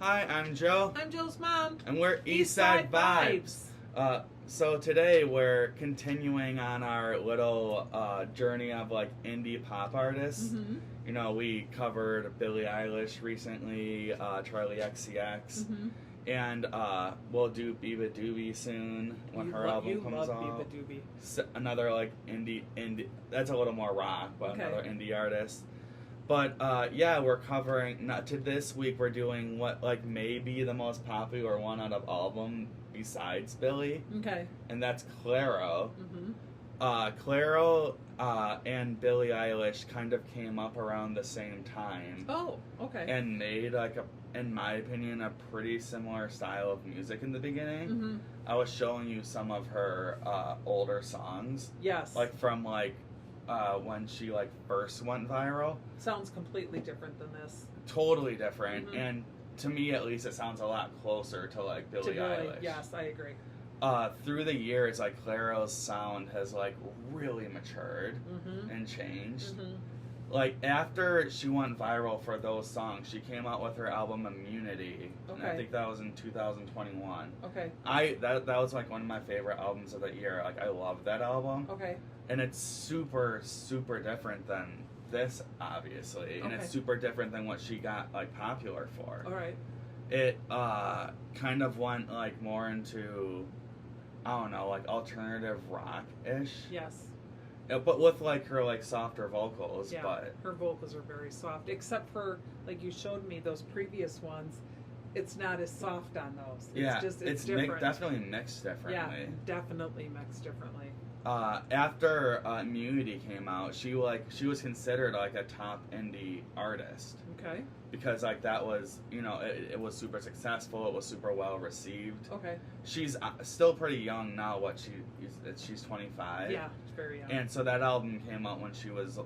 Hi, I'm Joe. I'm Joe's mom. And we're Eastside Vibes. So today we're continuing on our little journey of like indie pop artists. Mm-hmm. You know, we covered Billie Eilish recently, Charlie XCX, Mm-hmm. and we'll do Biba Doobie soon when her album comes out. Biba Doobie. Another like indie, that's a little more rock, but Okay. another indie artist. But yeah, we're covering, not to this week, we're doing what like may be the most popular one out of album besides Billie, Okay. and that's CLAIRO. Mm-hmm. CLAIRO and Billie Eilish kind of came up around the same time Oh, okay. and made like in my opinion, a pretty similar style of music in the beginning. Mm-hmm. I was showing you some of her older songs, Yes. like from like when she like first went viral. Sounds completely different than this. Totally different, Mm-hmm. and to me at least it sounds a lot closer to like Billie Eilish. Yes, I agree. Through the years, like CLAIRO's sound has like really matured Mm-hmm. and changed. Mm-hmm. Like after she went viral for those songs, she came out with her album Immunity, and I Okay. think that was in 2021. Okay. That was like one of my favorite albums of the year. Like I love that album, Okay. and it's super different than this, obviously, and it's Okay. super different than what she got like popular for. All right. It kind of went like more into, I don't know, like alternative rock-ish. Yes. But with like her like softer vocals. Yeah. But Her vocals are very soft, except for like you showed me those previous ones. It's not as soft on those. yeah, It's just it's different. definitely mixed differently. Yeah, definitely mixed differently. After Immunity came out, she was considered like a top indie artist Okay. because like that was, you know, it was super successful. It was super well received. Okay. She's still pretty young now. She's 25. Yeah, it's very young. And so that album came out when she was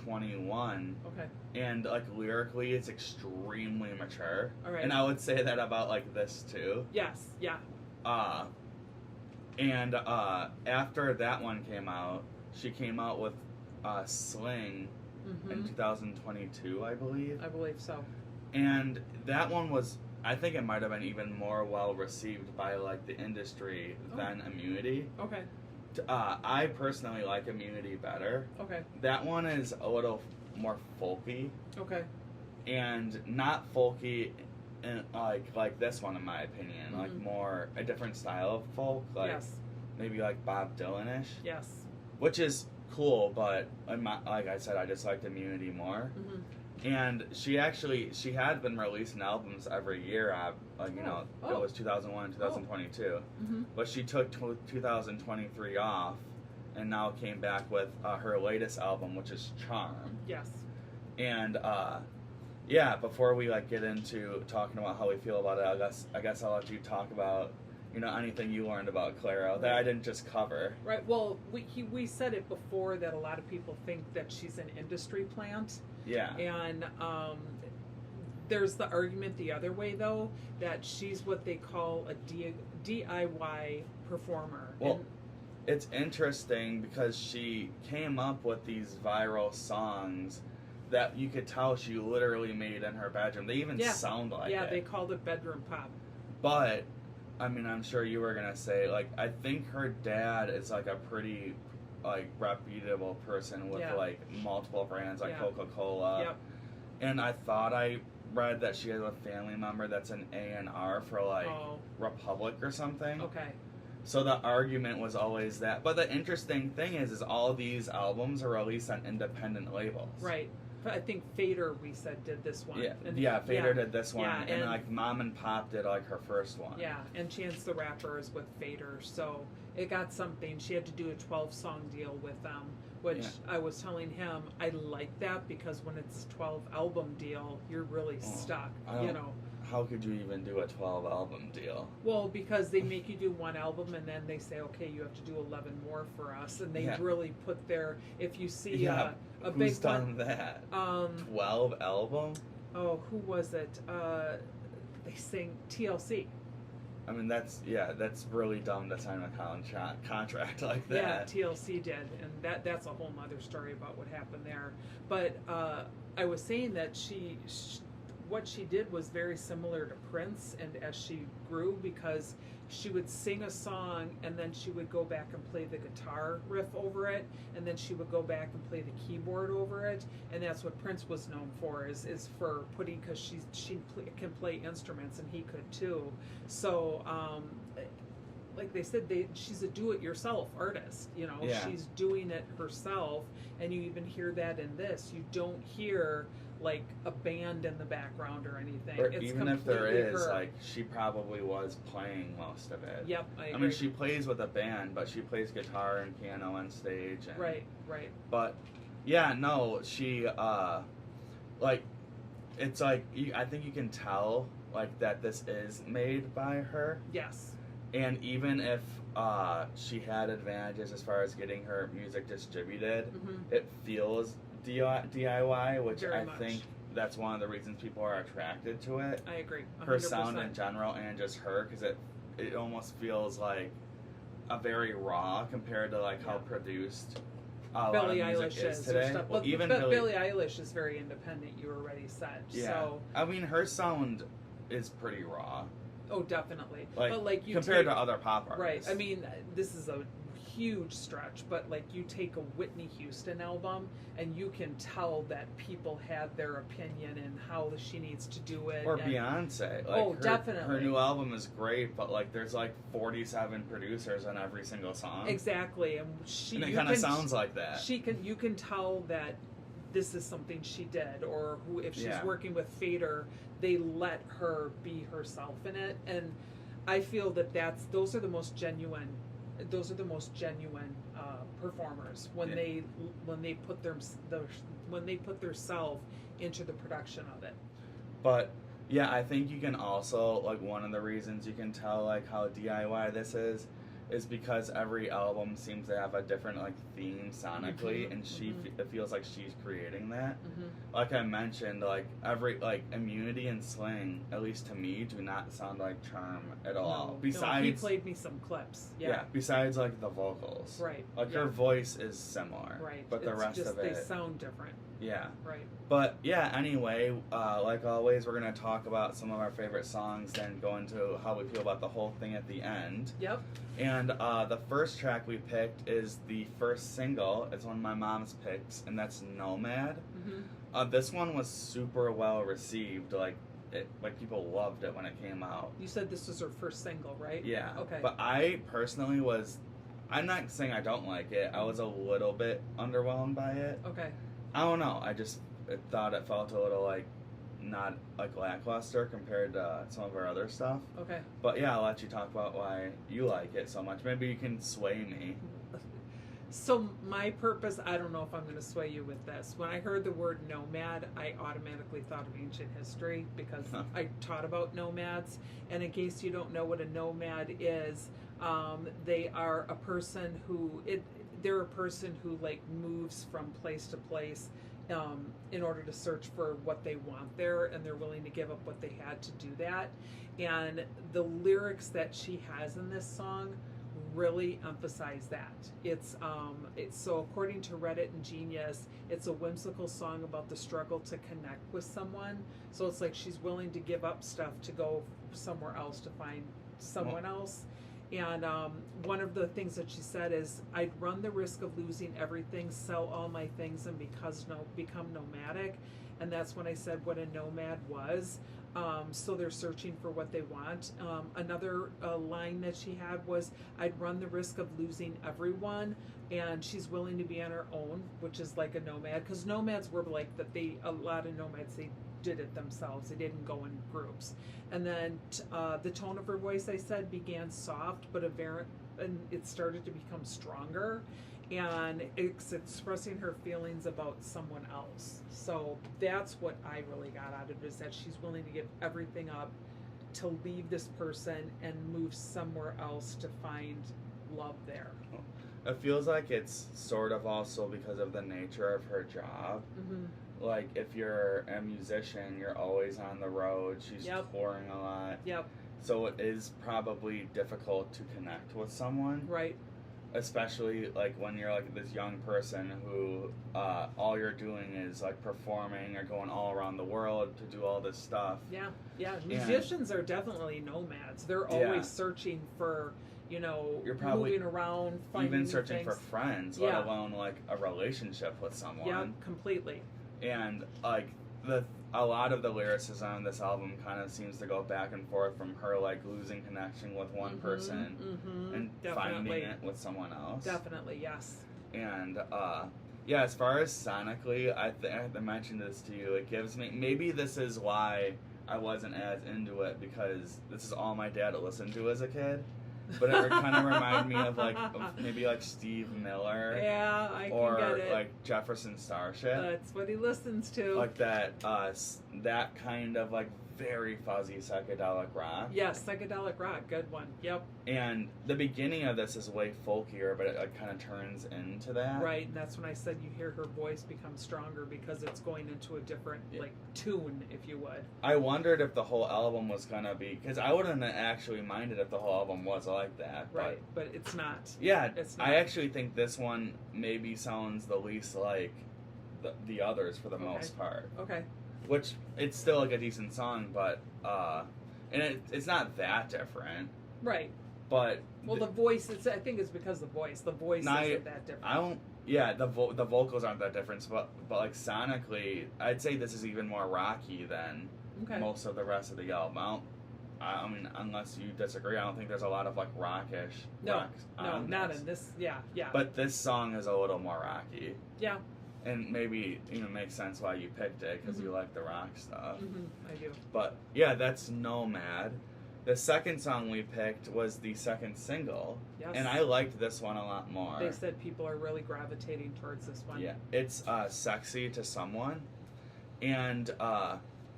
21. Okay. And like lyrically, it's extremely mature. All right. And I would say that about like this too. Yes. Yeah. And after that one came out, she came out with Sling Mm-hmm. in 2022, I believe. I believe so. And that one was, I think it might have been even more well received by like the industry than Immunity. Okay. I personally like Immunity better. Okay. That one is a little more folky, Okay. and not folky like this one in my opinion. Like Mhm. more a different style of folk, like Yes. maybe like Bob Dylan-ish, Yes. which is cool. But like I said, I just liked Immunity more. Mm-hmm. And she had been releasing albums every year. Like you know, Oh. it was 2001, 2022, Mm-hmm. but she took 2023 off, and now came back with her latest album, which is Charm. Yes. And yeah, before we like get into talking about how we feel about it, I guess I'll let you talk about, you know, anything you learned about CLAIRO that I didn't just cover. Right. Well, we said it before that a lot of people think that she's an industry plant, Yeah. and there's the argument the other way though that she's what they call a DIY performer. Well, it's interesting because she came up with these viral songs that you could tell she literally made in her bedroom. They even sound like it. They called it bedroom pop. But, I mean, I'm sure you were going to say, like, I think her dad is, like, a pretty, like, reputable person with, like, multiple brands, like Coca-Cola. Yep. And I thought I read that she has a family member that's an A&R for, like, Republic or something. Okay. So the argument was always that. But the interesting thing is all these albums are released on independent labels. Right. I think Fader, we said, did this one. Yeah, Fader did this one, Yeah, and like Mom and Pop did like her first one. Yeah, and Chance the Rapper is with Fader, so it got something. She had to do a 12-song deal with them, which I was telling him, I like that because when it's a 12-album deal, you're really stuck, you know. How could you even do a 12-album deal? Well, because they make you do one album and then they say, okay, you have to do 11 more for us, and they really put their, if you see a who's big done one, that? 12 album? Oh, who was it? They sing TLC. I mean, that's really dumb to sign a contract like that. Yeah, TLC did, and that's a whole other story about what happened there. But I was saying that what she did was very similar to Prince, and as she grew, because she would sing a song and then she would go back and play the guitar riff over it, and then she would go back and play the keyboard over it, and that's what Prince was known for, is for putting, because she can play instruments and he could too. So like they said, she's a do-it-yourself artist. You know, she's doing it herself, and you even hear that in this. You don't hear like a band in the background or anything. Or it's even if there is, her. like, she probably was playing most of it. Yep, I agree. I mean, she plays with a band, but she plays guitar and piano on stage. And, right. But yeah, no, she like, it's like, I think you can tell like that this is made by her. Yes. And even if she had advantages as far as getting her music distributed, it feels DIY, which I think that's one of the reasons people are attracted to it. I agree. 100%. Her sound in general, and just her, because it almost feels like a very raw compared to like how produced Billie Eilish is today. stuff. Well, even Billie Eilish is very independent. You already said. Yeah. So. I mean, her sound is pretty raw. Oh, definitely. Like, but like you compared to other pop artists. Right. I mean, this is a huge stretch, but like you take a Whitney Houston album and you can tell that people had their opinion in how she needs to do it. Or Beyonce. Like, definitely. Her new album is great, but like there's like 47 producers on every single song. Exactly, and it kind of sounds like that. You can tell that this is something she did, or if she's working with Fader, they let her be herself in it, and I feel that those are the most genuine performers when they put their self into the production of it. But yeah, I think you can also, like, one of the reasons you can tell like how DIY this is because every album seems to have a different like theme sonically, and it feels like she's creating that. Like I mentioned, like every Immunity and Sling, at least to me, do not sound like Charm at all. Besides, he played me some clips. Yeah. Besides like the vocals, right? Like her voice is similar, right? But the rest of it, they sound different. Yeah. Right. But yeah, anyway, like always, we're going to talk about some of our favorite songs, then go into how we feel about the whole thing at the end. Yep. And the first track we picked is the first single. It's one of my mom's picks, and that's Nomad. This one was super well received. Like people loved it when it came out. You said this was her first single, right? Yeah. Okay. But I personally I'm not saying I don't like it. I was a little bit underwhelmed by it. Okay. I don't know. I just thought it felt a little like not like lackluster compared to some of our other stuff. Okay. But yeah, I'll let you talk about why you like it so much. Maybe you can sway me. So my purpose, I don't know if I'm going to sway you with this. When I heard the word nomad, I automatically thought of ancient history because I taught about nomads. And in case you don't know what a nomad is, they are a person who they're a person who like moves from place to place in order to search for what they want there, and they're willing to give up what they had to do that. And the lyrics that she has in this song really emphasize that. It's so according to Reddit and Genius, it's a whimsical song about the struggle to connect with someone. So it's like she's willing to give up stuff to go somewhere else to find someone else. And one of the things that she said is, I'd run the risk of losing everything, sell all my things, and become nomadic. And that's when I said what a nomad was. So they're searching for what they want. Another line that she had was, I'd run the risk of losing everyone, and she's willing to be on her own, which is like a nomad. Because nomads were like that. A lot of nomads, they did it themselves. They didn't go in groups. And then the tone of her voice, I said, began soft, but and it started to become stronger. And it's expressing her feelings about someone else. So that's what I really got out of it, is that she's willing to give everything up to leave this person and move somewhere else to find love there. It feels like it's sort of also because of the nature of her job. Like, if you're a musician, you're always on the road. She's touring a lot. Yep. So it is probably difficult to connect with someone. Right. especially like when you're like this young person who all you're doing is like performing or going all around the world to do all this stuff. Yeah, yeah. Musicians are definitely nomads. They're always searching for, you know, you're probably moving around, finding even new searching things. for friends, let alone like a relationship with someone. Yeah, completely. And like a lot of the lyricism on this album kind of seems to go back and forth from her like losing connection with one person and finding it with someone else. Definitely, yes. And yeah, as far as sonically, I mentioned this to you. It gives me, maybe this is why I wasn't as into it, because this is all my dad listened to as a kid. But it kind of reminded me of maybe like Steve Miller. Yeah, I or can get it. like Jefferson Starship. That's what he listens to. Like that kind of like very fuzzy psychedelic rock. Yes, psychedelic rock, good one. Yep. And the beginning of this is way folkier, but it like, kind of turns into that. Right, and that's when I said you hear her voice become stronger because it's going into a different like tune, if you would. I wondered if the whole album was gonna be, because I wouldn't have actually minded if the whole album was like that. Right, but it's not. Yeah, it's not. I actually think this one maybe sounds the least like the others for the most part. Okay. Which, it's still like a decent song, but and it's not that different. Right. But well, the voice, I think it's because the voice isn't that different. The vocals aren't that different, but like sonically, I'd say this is even more rocky than most of the rest of the album. I mean, unless you disagree, I don't think there's a lot of like rockish. No, not in this. Yeah. But this song is a little more rocky. Yeah. And maybe makes sense why you picked it, because you like the rock stuff. I do. But yeah, that's Nomad. The second song we picked was the second single, and I liked this one a lot more. They said people are really gravitating towards this one. Yeah, it's Sexy to Someone, and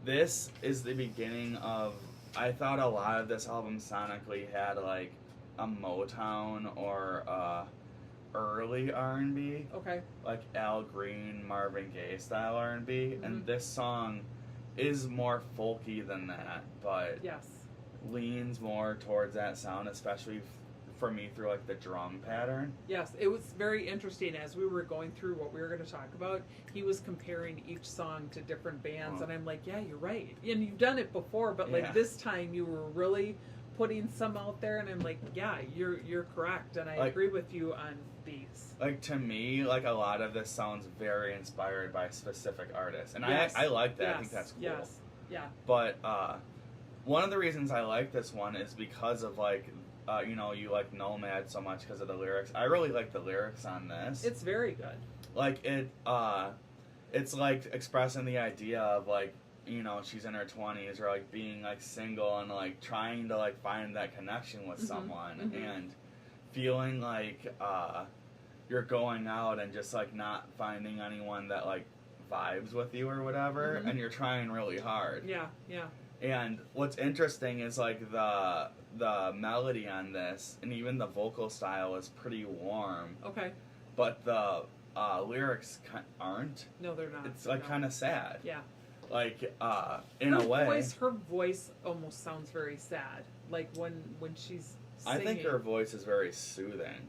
this is the beginning of, I thought a lot of this album sonically had like a Motown or early R&B, like Al Green, Marvin Gaye style R&B, and this song is more folky than that, but leans more towards that sound, especially for me through like the drum pattern. Yes, it was very interesting as we were going through what we were going to talk about. He was comparing each song to different bands, and I'm like, yeah, you're right. And you've done it before, but like this time you were really putting some out there, and I'm like, yeah, you're correct, and I agree with you on these. Like, to me, like a lot of this sounds very inspired by specific artists, and I like that. I think that's cool. Yeah. But one of the reasons I like this one is because of like you like Nomad so much because of the lyrics. I really like the lyrics on this. It's very good. Like it's like expressing the idea of like, she's in her 20s, or like being like single and like trying to like find that connection with someone, and feeling like you're going out and just like not finding anyone that like vibes with you or whatever, and you're trying really hard. Yeah. And what's interesting is like the melody on this, and even the vocal style, is pretty warm. Okay. But the lyrics aren't. No, they're not. It's like kind of sad. Yeah. Like in a way. Her voice almost sounds very sad. Like when she's singing. I think her voice is very soothing.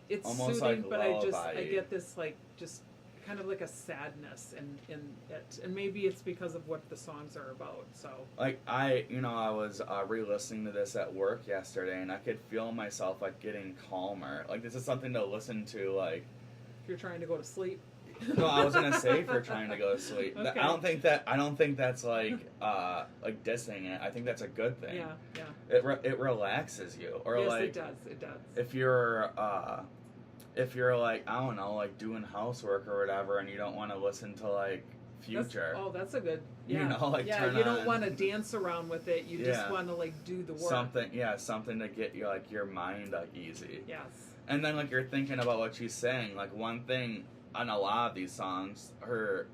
It's almost soothing, like but lullaby. I get this like just kind of like a sadness in it, and maybe it's because of what the songs are about. So like I was re-listening to this at work yesterday, and I could feel myself like getting calmer. Like this is something to listen to, like if you're trying to go to sleep. No, I was gonna say if you're trying to go to sleep. Okay. I don't think that's like dissing it. I think that's a good thing. Yeah. It relaxes you, or yes, like it does. If you're like, I don't know, like doing housework or whatever, and you don't want to listen to like Future. That's a good. Yeah. Turn you don't on, want to dance around with it. You just want to like do the work. Something to get you like your mind like easy. Yes. And then like you're thinking about what she's saying. Like one thing on a lot of these songs, her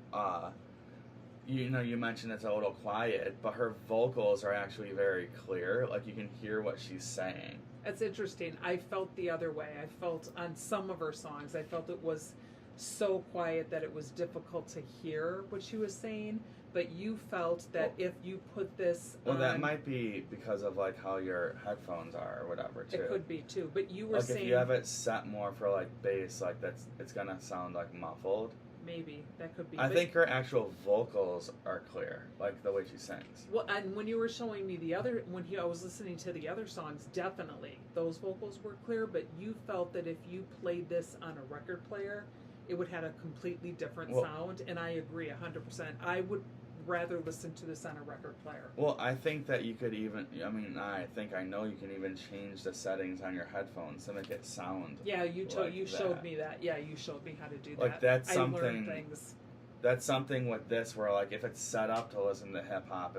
you mentioned it's a little quiet, but her vocals are actually very clear. Like you can hear what she's saying. That's interesting. I felt the other way. I felt on some of her songs, it was so quiet that it was difficult to hear what she was saying. but you felt that if you put this well, on, that might be because of like how your headphones are or whatever too. it could be too. But you were like saying if you have it set more for like bass, like it's gonna sound like muffled. maybe that could be. I think her actual vocals are clear, like the way she sings. Well, and when you were showing me I was listening to the other songs, definitely those vocals were clear. But you felt that if you played this on a record player, it would have a completely different sound. And I agree 100%. I would rather listen to this on a record player. Well, I think that you could even, I know you can even change the settings on your headphones to make it sound. Yeah, you like showed me that. Yeah, you showed me how to do that. Like that's something. I learned things. That's something with this where like if it's set up to listen to hip hop,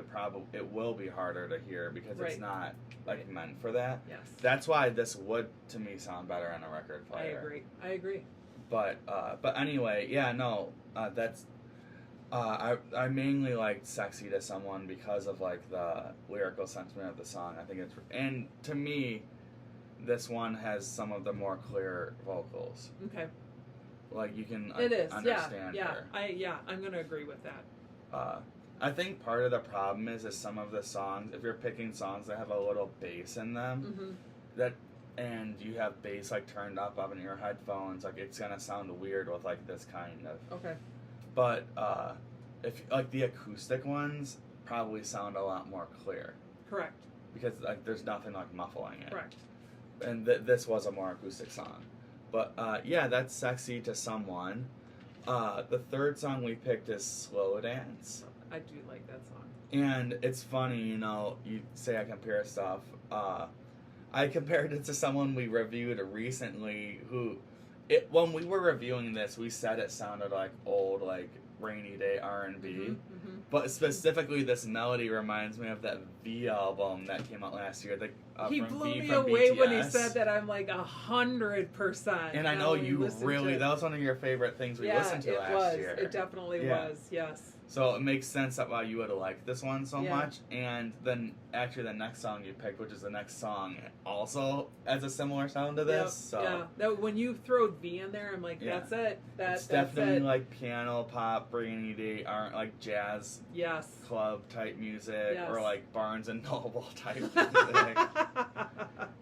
it will be harder to hear because it's not like meant for that. Yes. That's why this would to me sound better on a record player. I agree. But anyway, yeah, no, that's. I mainly liked "Sexy to Someone" because of like the lyrical sentiment of the song. I think and to me, this one has some of the more clear vocals. Okay. Like you can her. understand her. I'm gonna agree with that. I think part of the problem is some of the songs. If you're picking songs that have a little bass in them, and you have bass like turned up in your headphones, like it's gonna sound weird with like this kind of. Okay. But if like the acoustic ones probably sound a lot more clear. Correct. Because like there's nothing like muffling it. Correct. And this was a more acoustic song. But yeah, that's "Sexy to Someone." The third song we picked is "Slow Dance." I do like that song. And it's funny, you say I compare stuff. I compared it to someone we reviewed recently who. When we were reviewing this, we said it sounded like old, like rainy day R&B. But specifically, this melody reminds me of that V album that came out last year. He from blew me from away BTS. when he said that. I'm like 100%. And I know you really, that was one of your favorite things we listened to last year. It definitely was, yes. So it makes sense that why you would have liked this one so much. And then actually the next song you picked, which is the next song, also has a similar sound to this. When you throw V in there, I'm like, that's it. It's definitely like piano pop, rainy day, aren't like jazz club type music or like Barnes and Noble type music.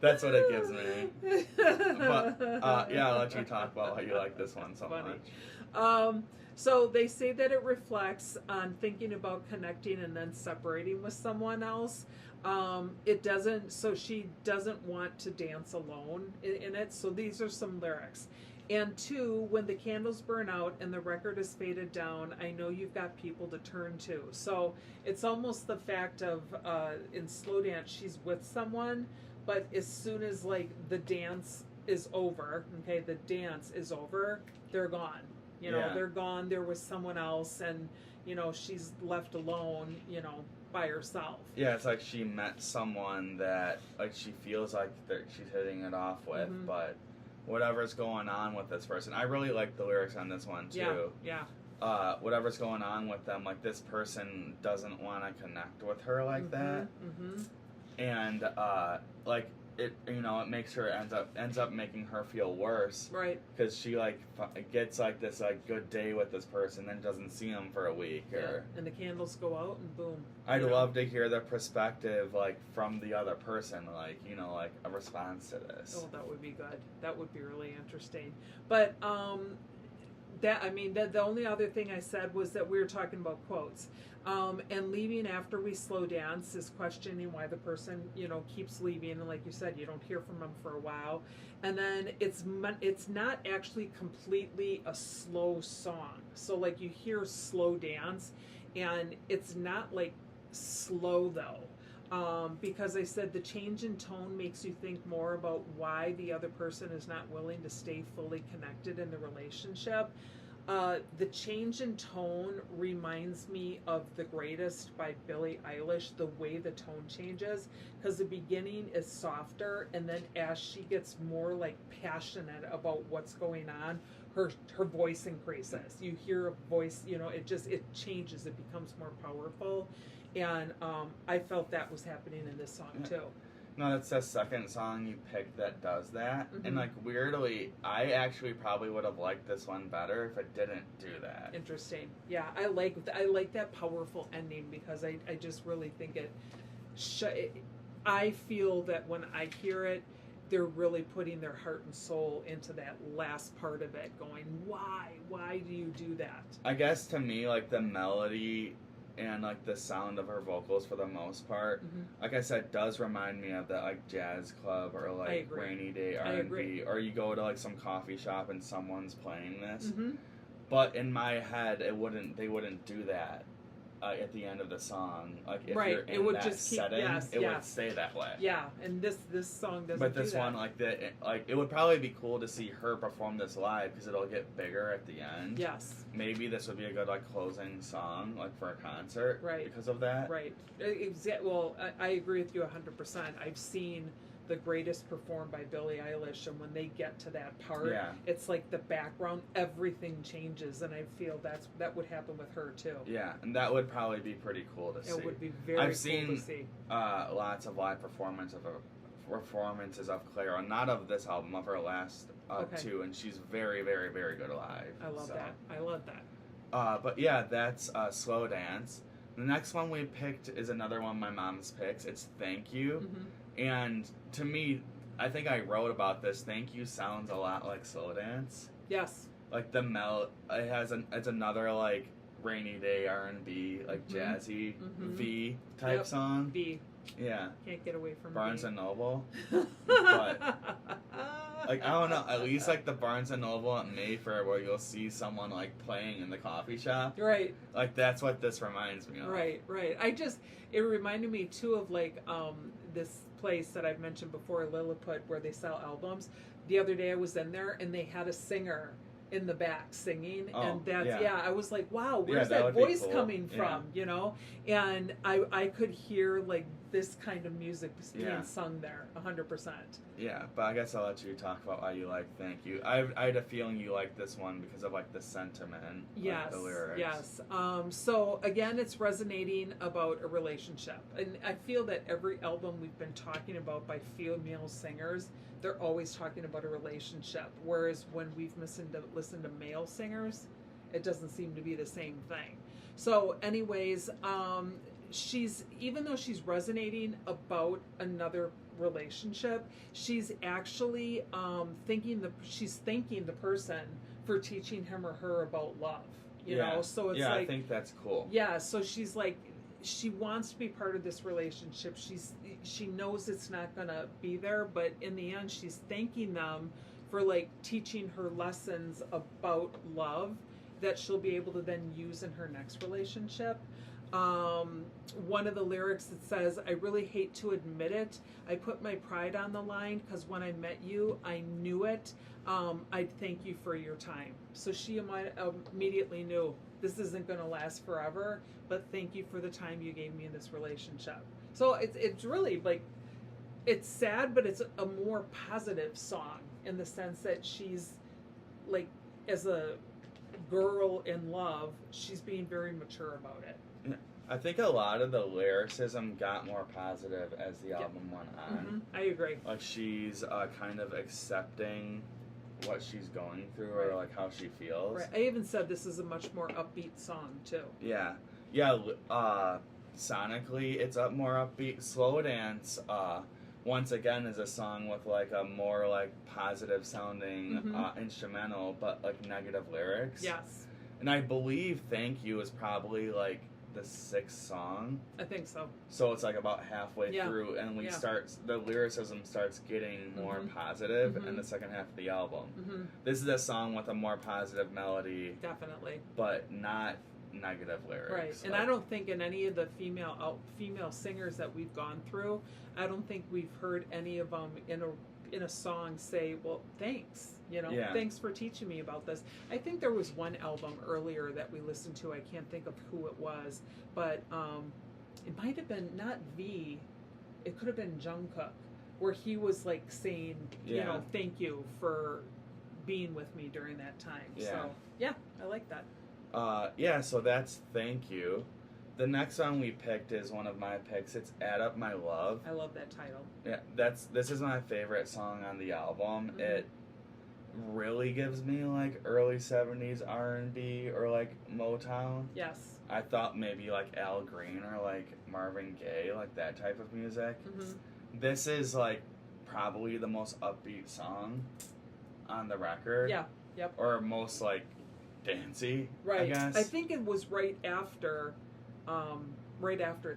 That's what it gives me. But I'll let you talk about why you like this one so much. So they say that it reflects on thinking about connecting and then separating with someone else. It doesn't, so she doesn't want to dance alone in it. So these are some lyrics. And 2, when the candles burn out and the record is faded down, I know you've got people to turn to. So it's almost the fact of, in Slow Dance, she's with someone, but as soon as like the dance is over, the dance is over, they're gone. They're gone. They're with someone else, and she's left alone. By herself. Yeah, it's like she met someone that like she feels like she's hitting it off with, but whatever's going on with this person, I really like the lyrics on this one too. Yeah. Whatever's going on with them, like this person doesn't want to connect with her like that, and like. It it makes her ends up making her feel worse, right? Because she like gets like this like good day with this person, then doesn't see him for a week, and the candles go out and boom. I'd love to hear the perspective like from the other person, like like a response to this. Oh, that would be good. That would be really interesting. But the only other thing I said was that we were talking about quotes. And leaving after we slow dance is questioning why the person, keeps leaving. And like you said, you don't hear from them for a while. And then it's not actually completely a slow song. So like you hear slow dance and it's not like slow though. Because I said the change in tone makes you think more about why the other person is not willing to stay fully connected in the relationship. The change in tone reminds me of The Greatest by Billie Eilish, the way the tone changes, because the beginning is softer, and then as she gets more like passionate about what's going on, her voice increases. You hear a voice, it changes, it becomes more powerful, and I felt that was happening in this song too. No, that's the second song you picked that does that. Mhm. And, like, weirdly, I actually probably would have liked this one better if it didn't do that. Interesting. Yeah, I like that powerful ending because I just really think I feel that when I hear it, they're really putting their heart and soul into that last part of it, going, why do you do that? I guess to me, like, the melody and, like, the sound of her vocals for the most part, like I said, does remind me of that, like, jazz club or, like, rainy day R&B, or you go to, like, some coffee shop and someone's playing this. But in my head, they wouldn't do that at the end of the song. Like, if you're in it would that just keep, setting, it would stay that way. Yeah, and this song doesn't. But this do that. one, like, it would probably be cool to see her perform this live because it'll get bigger at the end. Yes. Maybe this would be a good, like, closing song, like, for a concert. Right. Because of that. Right. Well, I agree with you 100%. I've seen The Greatest performed by Billie Eilish, and when they get to that part, it's like the background, everything changes, and I feel that would happen with her too. Yeah, and that would probably be pretty cool to see. It would be very cool to see. I've seen lots of live performances of CLAIRO, not of this album, of her last two, and she's very, very, very good live. I love that. I love that. But yeah, that's Slow Dance. The next one we picked is another one my mom's picks. It's Thank You. And to me, I think I wrote about this. Thank You sounds a lot like Slow Dance. Yes. Like it's another like rainy day R&B, like jazzy V type song. V. Yeah. Can't get away from Barnes V. and Noble. But like, I don't know, at least like the Barnes and Noble at Mayfair where you'll see someone like playing in the coffee shop. Right. Like that's what this reminds me of. Right. It reminded me too of like this place that I've mentioned before, Lilliput, where they sell albums. The other day I was in there and they had a singer in the back singing, and I was like, wow, where's that voice coming from? You know, and I could hear like this kind of music being sung there 100%. Yeah, but I guess I'll let you talk about why you like Thank You. I had a feeling you liked this one because of like the sentiment, like the lyrics. Yes. So again, it's resonating about a relationship, and I feel that every album we've been talking about by female singers, they're always talking about a relationship. Whereas when we've listened to male singers, it doesn't seem to be the same thing. So, anyways, even though she's resonating about another relationship, she's actually thanking the person for teaching him or her about love. You know, so it's like, I think that's cool. Yeah, so she's like, she wants to be part of this relationship. She knows it's not gonna be there, but in the end, she's thanking them for like teaching her lessons about love that she'll be able to then use in her next relationship. One of the lyrics, it says, I really hate to admit it, I put my pride on the line because when I met you, I knew it. I'd thank you for your time. So she immediately knew this isn't going to last forever, but thank you for the time you gave me in this relationship. So it's really like, it's sad, but it's a more positive song in the sense that she's like, as a girl in love, she's being very mature about it. Yeah. I think a lot of the lyricism got more positive as the album went on. I agree. Like she's kind of accepting what she's going through or like how she feels. Right. I even said this is a much more upbeat song too. Yeah. Sonically, it's more upbeat. Slow Dance, once again, is a song with like a more like positive sounding instrumental, but like negative lyrics. Yes. And I believe Thank You is probably like the 6th song. I think so. So it's like about halfway through, and the lyricism starts getting more positive in the second half of the album. This is a song with a more positive melody. Definitely. But not negative lyrics. Right. And I don't think in any of the female singers that we've gone through, I don't think we've heard any of them in a song say, well, thanks. You know, thanks for teaching me about this. I think there was one album earlier that we listened to. I can't think of who it was, but it might have been not V. It could have been Jungkook, where he was like saying, you know, thank you for being with me during that time. Yeah. So yeah, I like that. So that's Thank You. The next song we picked is one of my picks. It's "Add Up My Love." I love that title. Yeah, this is my favorite song on the album. Mm-hmm. It really gives me like early 70s R&B or like Motown. Yes. I thought maybe like Al Green or like Marvin Gaye, like that type of music. Mm-hmm. This is like probably the most upbeat song on the record. Yeah. Yep. Or most like dancey, Right. I guess. I think it was right after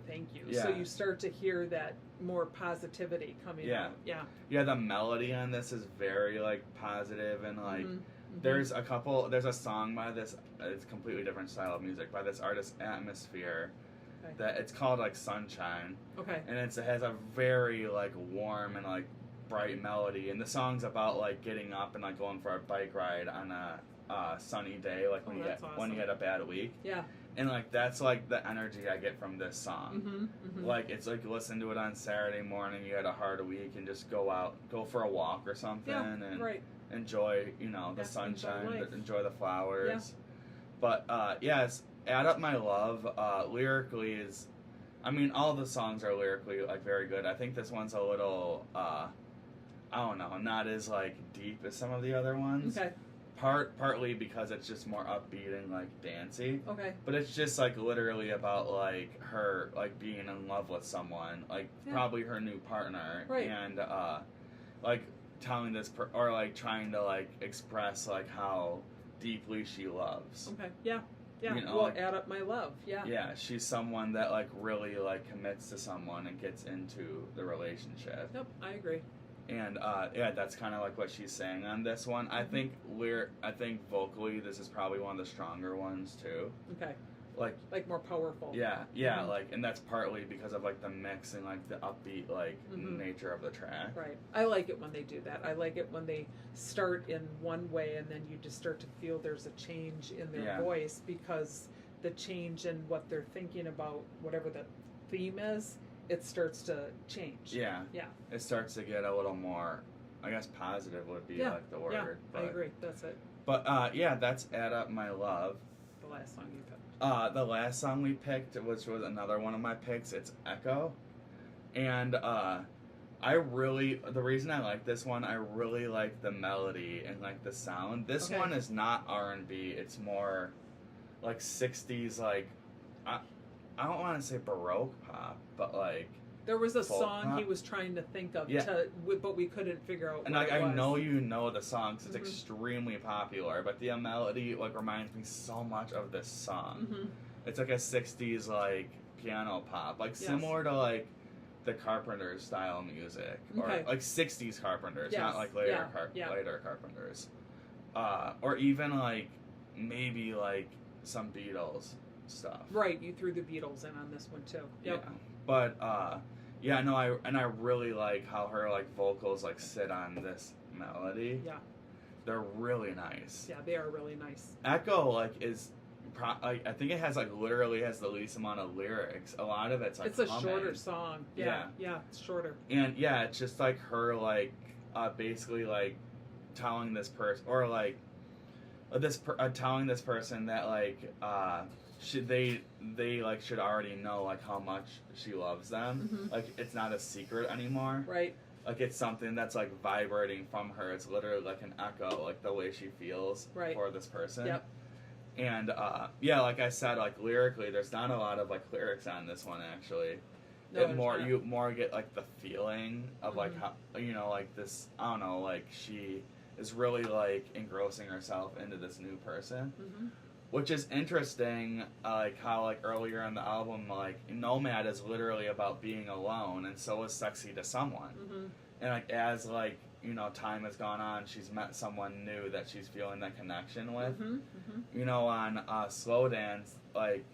Thank You. Yeah. So you start to hear that more positivity coming out. Yeah. Yeah, the melody on this is very like positive and like Mm-hmm. there's a song by this, it's a completely different style of music, by this artist Atmosphere. Okay. That it's called like Sunshine. Okay. And it has a very like warm and like bright melody, and the song's about like getting up and like going for a bike ride on a sunny day, like when awesome. you had a bad week. Yeah. And like that's like the energy I get from this song. Mm-hmm. Mm-hmm. Like it's like listen to it on Saturday morning, you had a hard week, and just go for a walk or something, and right. enjoy the sunshine, enjoy the flowers. Yeah. But yes, "Add Up My Love" lyrically is, I mean, all the songs are lyrically like very good. I think this one's a little I don't know, not as like deep as some of the other ones. Okay. Partly because it's just more upbeat and like dancey. Okay. But it's just like literally about like her like being in love with someone, like probably her new partner, right. And like telling this or like trying to like express like how deeply she loves. Okay. Yeah. Yeah. You know, well, like, add up my love. Yeah. Yeah, she's someone that like really like commits to someone and gets into the relationship. Yep, I agree. And yeah, that's kind of like what she's saying on this one. I think vocally this is probably one of the stronger ones too. Okay. Like more powerful. Yeah, Mm-hmm. like, and that's partly because of like the mix and like the upbeat like nature of the track. Right. I like it when they do that. I like it when they start in one way and then you just start to feel there's a change in their voice, because the change in what they're thinking about, whatever the theme is, it starts to change. Yeah. Yeah. It starts to get a little more, I guess positive would be like the word. Yeah, but, I agree. That's it. But yeah, that's "Add Up My Love." The last song you picked. The last song we picked, which was another one of my picks, it's "Echo." And the reason I like this one, I really like the melody and like the sound. This one is not R&B, it's more like 60s, like I don't want to say Baroque pop, but like there was a song pop. he was trying to think of, but we couldn't figure out. And what like it was. I know you know the song, 'cause it's extremely popular, but the melody like reminds me so much of this song. Mm-hmm. It's like a 60s like piano pop, like similar to like the Carpenters style music, or like 60s Carpenters, not like later later Carpenters, or even like maybe like some Beatles stuff. Right, you threw the Beatles in on this one too. Yep. Yeah, but I really like how her like vocals like sit on this melody. Yeah, they're really nice. Yeah, they are really nice. Echo like is. I think it has like literally has the least amount of lyrics. A lot of it's like it's a shorter song. Yeah, it's shorter. And yeah, it's just like her like basically like telling this person or like telling this person that like should they like should already know like how much she loves them. Mm-hmm. Like it's not a secret anymore. Right. Like it's something that's like vibrating from her. It's literally like an echo, like the way she feels for this person. Yep. And like I said, like lyrically, there's not a lot of like lyrics on this one actually. No, you more get like the feeling of like how like this, I don't know, like she is really like engrossing herself into this new person, which is interesting. Like how like earlier in the album, like Nomad is literally about being alone, and so is Sexy to Someone. And like as like time has gone on, she's met someone new that she's feeling that connection with. On Slow Dance, like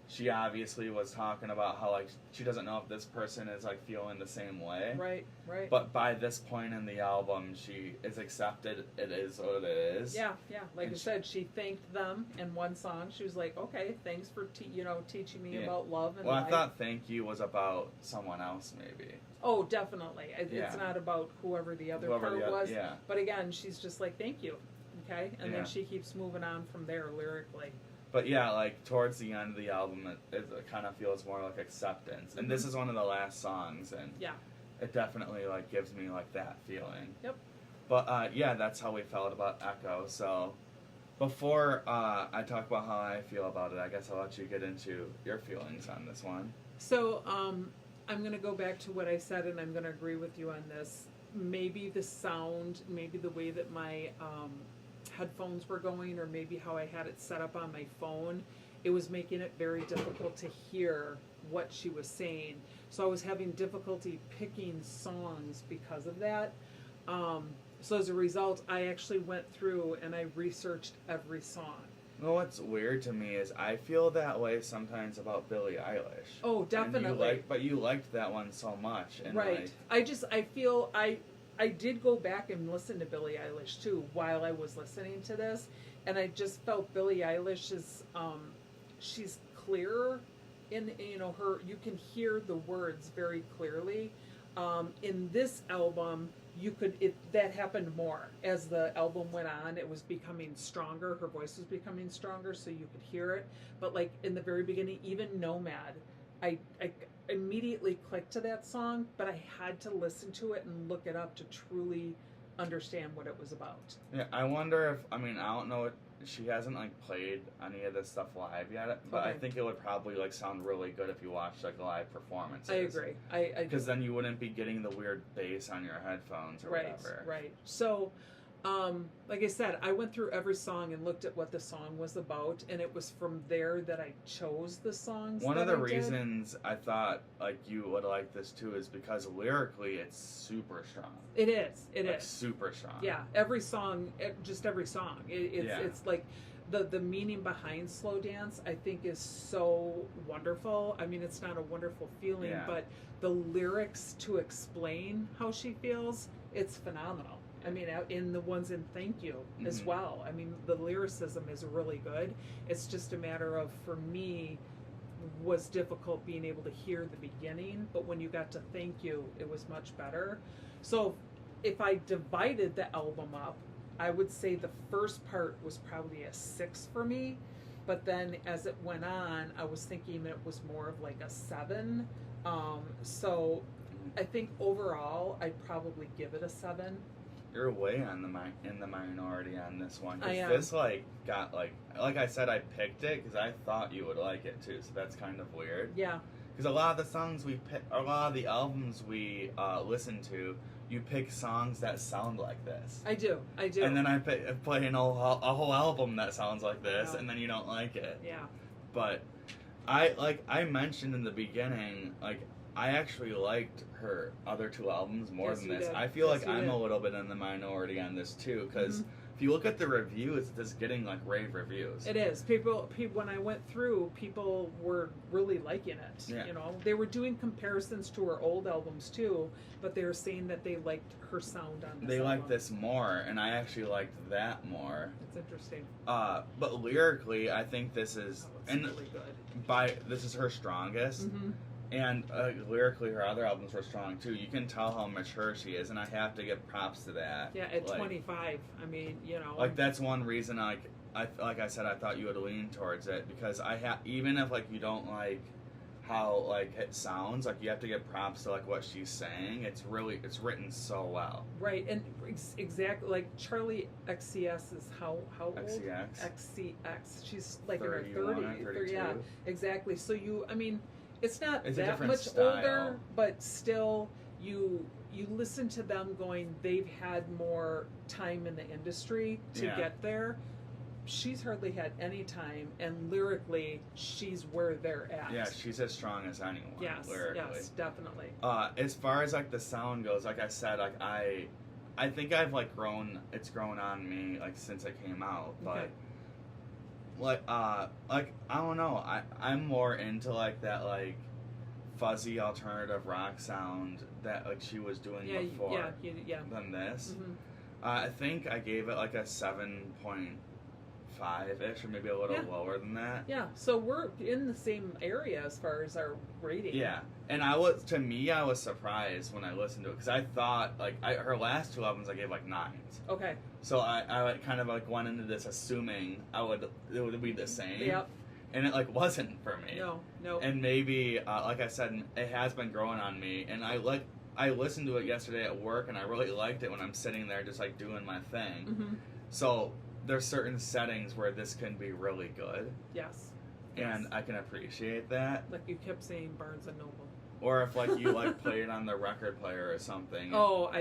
she obviously was talking about how like she doesn't know if this person is like feeling the same way. Right. But by this point in the album, she is accepted. It is what it is. Yeah. Like I said, she thanked them in one song. She was like, "Okay, thanks for teaching me about love and life." I thought "Thank You" was about someone else, maybe. Oh, definitely. It's not about whoever the other part was. Yeah. But again, she's just like, "Thank you." Okay, and then she keeps moving on from there lyrically. But yeah, like towards the end of the album, it kind of feels more like acceptance. And this is one of the last songs, and Yeah. it definitely like gives me like that feeling. Yep. But yeah, that's how we felt about Echo. So before I talk about how I feel about it, I guess I'll let you get into your feelings on this one. So I'm going to go back to what I said, and I'm going to agree with you on this. Maybe the sound, maybe the way that my headphones were going, or maybe how I had it set up on my phone, it was making it very difficult to hear what she was saying. So I was having difficulty picking songs because of that. So as a result, I actually went through and I researched every song. Well, what's weird to me is I feel that way sometimes about Billie Eilish. Oh, definitely. But you liked that one so much. And right. I feel I did go back and listen to Billie Eilish too while I was listening to this, and I just felt Billie Eilish is she's clearer in her. You can hear the words very clearly. In this album, that happened more as the album went on. It was becoming stronger. Her voice was becoming stronger, so you could hear it. But like in the very beginning, even Nomad, I immediately clicked to that song, but I had to listen to it and look it up to truly understand what it was about. Yeah, I wonder if I don't know. She hasn't like played any of this stuff live yet, but Okay. I think it would probably like sound really good if you watched like live performances. I agree. Because then you wouldn't be getting the weird bass on your headphones or whatever. Right. So, like I said, I went through every song and looked at what the song was about, and it was from there that I chose the songs. One of the reasons I thought like you would like this too is because lyrically it's super strong. It is. It is super strong. Yeah, every song, just every song. It's like the meaning behind Slow Dance, I think, is so wonderful. I mean, it's not a wonderful feeling, but the lyrics to explain how she feels, it's phenomenal. I mean, in the ones in Thank You as well. I mean, the lyricism is really good. It's just a matter of, for me, was difficult being able to hear the beginning, but when you got to Thank You, it was much better. So if I divided the album up, I would say the first part was probably a 6 for me, but then as it went on, I was thinking it was more of like a 7. So I think overall, I'd probably give it a 7. You're way in the minority on this one. 'Cause I am. This got like I said, I picked it because I thought you would like it too. So that's kind of weird. Yeah. Because a lot of the songs a lot of the albums we listen to, you pick songs that sound like this. I do. And then I play a whole album that sounds like this, and then you don't like it. Yeah. But I mentioned in the beginning, I actually liked her other 2 albums more than this. Did. I feel like I'm a little bit in the minority on this too, because if you look at the reviews, it's just getting like rave reviews. It is. People when I went through, people were really liking it. Yeah. They were doing comparisons to her old albums too, but they were saying that they liked her sound on this They album. liked this more, and I actually liked that more. It's interesting. But lyrically, I think this is Really good. This is her strongest. Mm-hmm. And lyrically, her other albums were strong too. You can tell how mature she is, and I have to give props to that. Yeah, at 25, I mean, that's one reason. Like I said, I thought you would lean towards it because even if you don't like how it sounds, you have to give props to what she's saying. It's written so well. Right, and exactly like Charlie XCX is how old? XCX. She's in her 30s. Yeah, exactly. So it's not that much style. older, but still, you listen to them going, they've had more time in the industry to get there. She's hardly had any time, and lyrically, she's where they're at. Yeah, she's as strong as anyone. Yes, lyrically. yes, definitely. As far as the sound goes, like I said, I think I've grown. It's grown on me since it came out, but. Okay. I don't know. I'm more into that fuzzy alternative rock sound that she was doing before than this. Mm-hmm. I think I gave it a 7.5 5-ish, or maybe a little lower than that. Yeah, so we're in the same area as far as our rating. Yeah, and I was surprised when I listened to it, because I thought, like, her last 2 albums I gave, like, 9s. Okay. So I like, kind of, like, went into this assuming it would be the same. Yep. And it, like, wasn't for me. No. And maybe, like I said, it has been growing on me, and I listened to it yesterday at work, and I really liked it when I'm sitting there just, like, doing my thing. Mm-hmm. So there's certain settings where this can be really good. Yes. And I can appreciate that. Like you kept saying Barnes and Noble. Or if, like, you, like, play it on the record player or something. Oh,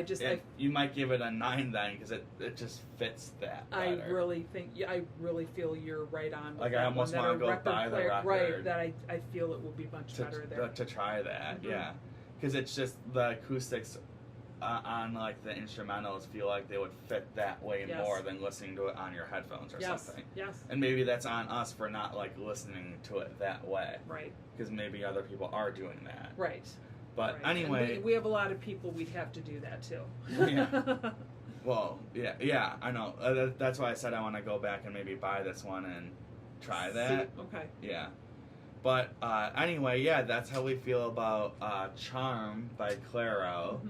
you might give it a 9 then, because it just fits that better. I really feel you're right on. Like, I almost want to go buy the record. Right, that I feel it will be much better there. To try that, yeah. Because it's just the acoustics on, like, the instrumentals feel like they would fit that way more than listening to it on your headphones or something. Yes. And maybe that's on us for not, like, listening to it that way. Right. Because maybe other people are doing that. Right. But anyway, we have a lot of people we'd have to do that too. Yeah. Well, yeah, I know. That's why I said I want to go back and maybe buy this one and try that. Okay. Yeah. But anyway, yeah, that's how we feel about Charm by CLAIRO.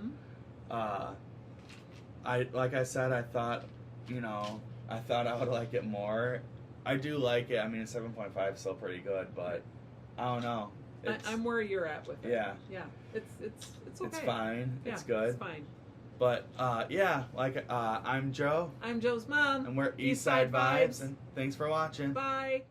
Mm-hmm. Like I said, I thought I would like it more. I do like it. I mean, 7.5 is still pretty good, but I don't know. I'm where you're at with it. Yeah. Yeah. It's okay. It's fine. Yeah, it's good. It's fine. But yeah, like I'm Joe. I'm Joe's mom. And we're Eastside Vibes, and thanks for watching. Bye.